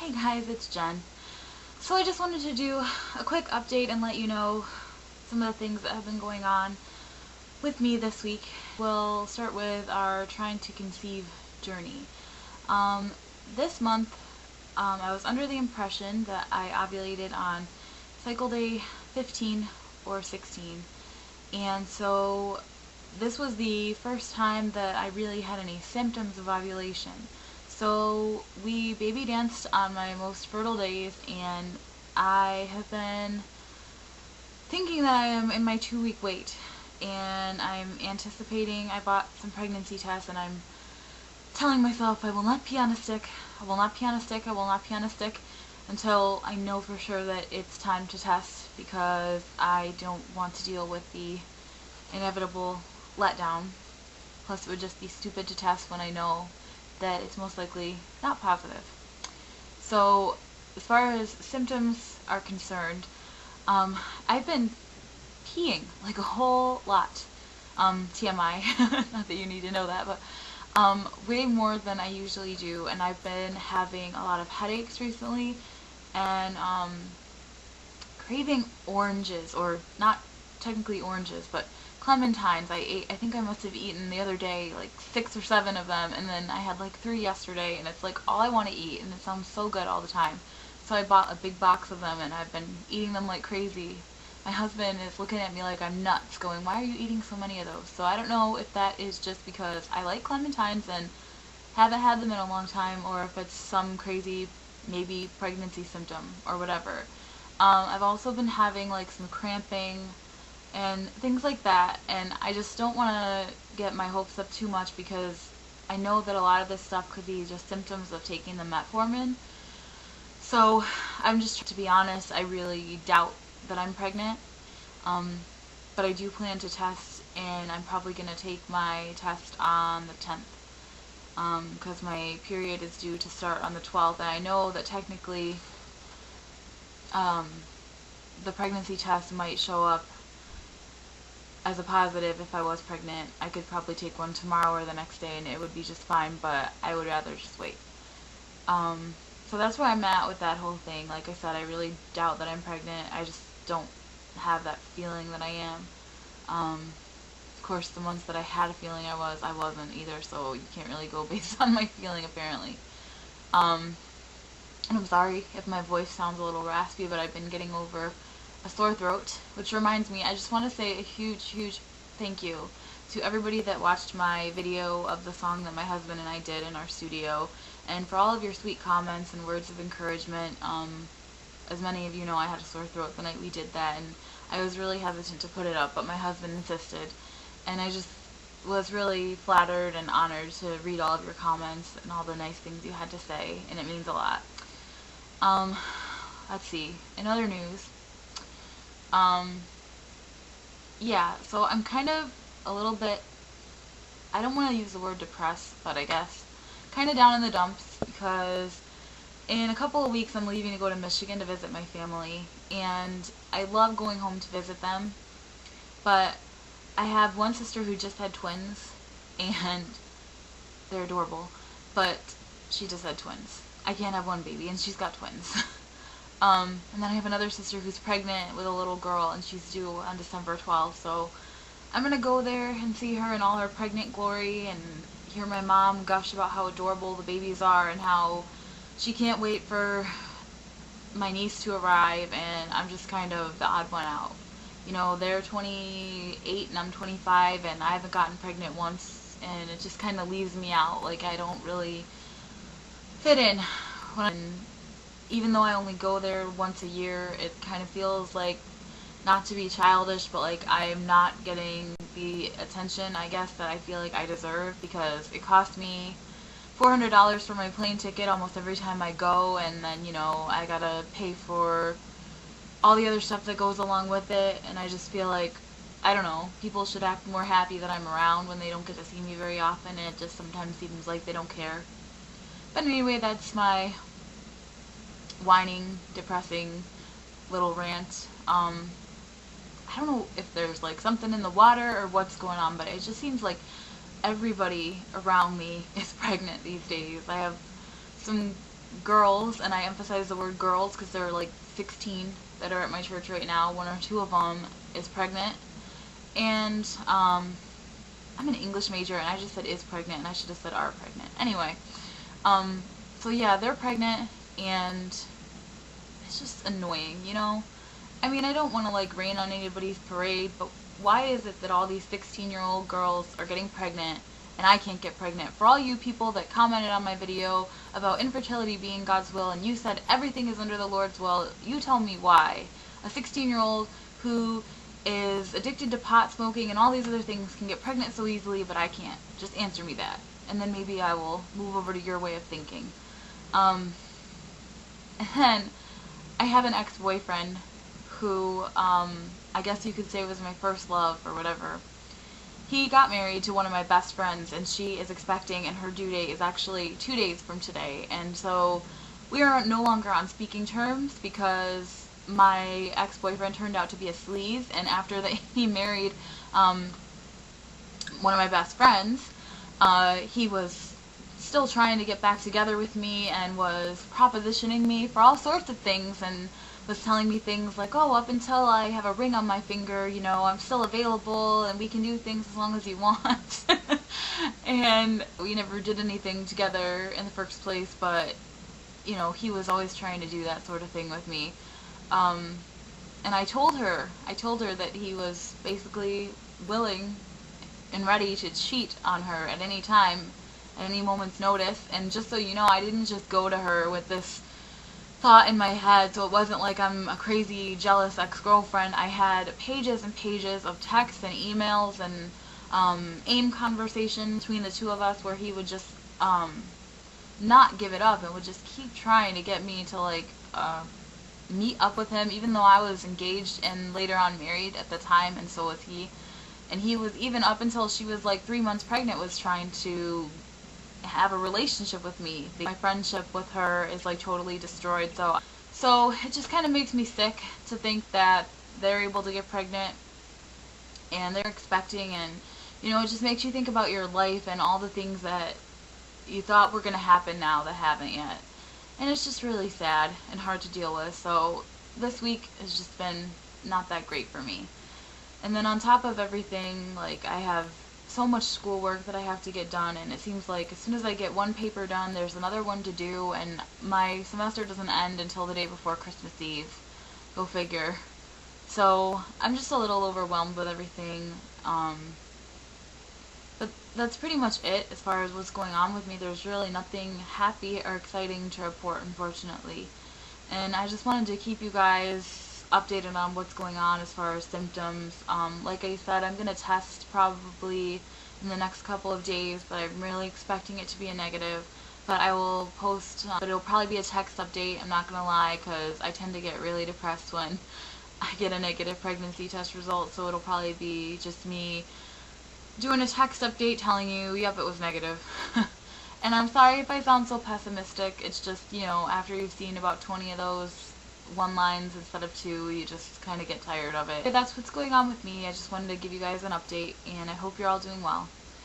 Hey guys, it's Jen. So I just wanted to do a quick update and let you know some of the things that have been going on with me this week. We'll start with our trying to conceive journey. Um, this month, I was under the impression that I ovulated on cycle day 15 or 16. And so this was the first time that I really had any symptoms of ovulation. So we baby danced on my most fertile days, and I have been thinking that I am in my 2-week wait, and I'm anticipating. I bought some pregnancy tests, and I'm telling myself I will not pee on a stick, I will not pee on a stick, I will not pee on a stick until I know for sure that it's time to test, because I don't want to deal with the inevitable letdown. Plus it would just be stupid to test when I know that it's most likely not positive. So as far as symptoms are concerned, I've been peeing like a whole lot. TMI, not that you need to know that, but way more than I usually do, and I've been having a lot of headaches recently, and craving oranges, or not technically oranges, but clementines. I think I must have eaten the other day like 6 or 7 of them, and then I had like 3 yesterday, and it's like all I want to eat, and it sounds so good all the time. So I bought a big box of them, and I've been eating them like crazy. My husband is looking at me like I'm nuts, going, "Why are you eating so many of those?" So I don't know if that is just because I like clementines and haven't had them in a long time, or if it's some crazy, maybe pregnancy symptom or whatever. I've also been having like some cramping and things like that, and I just don't want to get my hopes up too much, because I know that a lot of this stuff could be just symptoms of taking the metformin. So I'm just, to be honest, I really doubt that I'm pregnant, but I do plan to test, and I'm probably going to take my test on the 10th, because my period is due to start on the 12th, and I know that technically the pregnancy test might show up as a positive if I was pregnant. I could probably take one tomorrow or the next day and it would be just fine, but I would rather just wait. So that's where I'm at with that whole thing. Like I said, I really doubt that I'm pregnant. I just don't have that feeling that I am. Of course, the months that I had a feeling I wasn't either, so you can't really go based on my feeling, apparently. And I'm sorry if my voice sounds a little raspy, but I've been getting over a sore throat, which reminds me, I just want to say a huge thank you to everybody that watched my video of the song that my husband and I did in our studio, and for all of your sweet comments and words of encouragement. As many of you know, I had a sore throat the night we did that, and I was really hesitant to put it up, but my husband insisted, and I just was really flattered and honored to read all of your comments and all the nice things you had to say, and it means a lot. Let's see, in other news, yeah, so I'm kind of a little bit, I don't want to use the word depressed, but I guess kind of down in the dumps, because in a couple of weeks I'm leaving to go to Michigan to visit my family, and I love going home to visit them, but I have one sister who just had twins, and they're adorable, but she just had twins. I can't have one baby, and she's got twins. And then I have another sister who's pregnant with a little girl, and she's due on December 12th, so I'm going to go there and see her in all her pregnant glory, and hear my mom gush about how adorable the babies are, and how she can't wait for my niece to arrive, and I'm just kind of the odd one out. You know, they're 28 and I'm 25, and I haven't gotten pregnant once, and it just kind of leaves me out. Like, I don't really fit in. Even though I only go there once a year, it kind of feels like, not to be childish, but like I'm not getting the attention, I guess, that I feel like I deserve, because it cost me $400 for my plane ticket almost every time I go, and then, you know, I gotta pay for all the other stuff that goes along with it, and I just feel like, I don't know, people should act more happy that I'm around when they don't get to see me very often, and it just sometimes seems like they don't care. But anyway, that's my whining, depressing little rant. I don't know if there's like something in the water or what's going on, but it just seems like everybody around me is pregnant these days. I have some girls, and I emphasize the word girls because there are like 16 that are at my church right now. One or two of them is pregnant, and I'm an English major, and I just said is pregnant, and I should have said are pregnant. Anyway, so yeah, they're pregnant, and it's just annoying, you know? I mean, I don't want to like rain on anybody's parade, but why is it that all these 16-year-old girls are getting pregnant and I can't get pregnant? For all you people that commented on my video about infertility being God's will and you said everything is under the Lord's will, you tell me why. A 16-year-old who is addicted to pot smoking and all these other things can get pregnant so easily, but I can't. Just answer me that. And then maybe I will move over to your way of thinking. And then I have an ex-boyfriend who I guess you could say was my first love or whatever. He got married to one of my best friends, and she is expecting, and her due date is actually 2 days from today. And so we are no longer on speaking terms because my ex-boyfriend turned out to be a sleaze, and after that he married one of my best friends, he was still trying to get back together with me and was propositioning me for all sorts of things, and was telling me things like, oh, up until I have a ring on my finger, you know, I'm still available and we can do things as long as you want. And we never did anything together in the first place, but, you know, he was always trying to do that sort of thing with me. And I told her that he was basically willing and ready to cheat on her at any time, at any moment's notice. And just so you know, I didn't just go to her with this thought in my head, so it wasn't like I'm a crazy jealous ex-girlfriend. I had pages and pages of texts and emails and AIM conversations between the two of us where he would just not give it up and would just keep trying to get me to like meet up with him, even though I was engaged and later on married at the time, and so was he. And he was, even up until she was like 3 months pregnant, was trying to have a relationship with me. My friendship with her is like totally destroyed, so it just kind of makes me sick to think that they're able to get pregnant and they're expecting, and you know, it just makes you think about your life and all the things that you thought were going to happen now that haven't yet, and it's just really sad and hard to deal with. So this week has just been not that great for me. And then on top of everything, like, I have so much schoolwork that I have to get done, and it seems like as soon as I get one paper done, there's another one to do, and my semester doesn't end until the day before Christmas Eve. Go figure. So I'm just a little overwhelmed with everything. But that's pretty much it as far as what's going on with me. There's really nothing happy or exciting to report, unfortunately. And I just wanted to keep you guys updated on what's going on as far as symptoms. Like I said, I'm going to test probably in the next couple of days, but I'm really expecting it to be a negative. But I will post, but it'll probably be a text update, I'm not going to lie, because I tend to get really depressed when I get a negative pregnancy test result, so it'll probably be just me doing a text update telling you, yep, it was negative. And I'm sorry if I sound so pessimistic. It's just, you know, after you've seen about 20 of those one lines instead of two, you just kind of get tired of it. That's what's going on with me. I just wanted to give you guys an update, and I hope you're all doing well.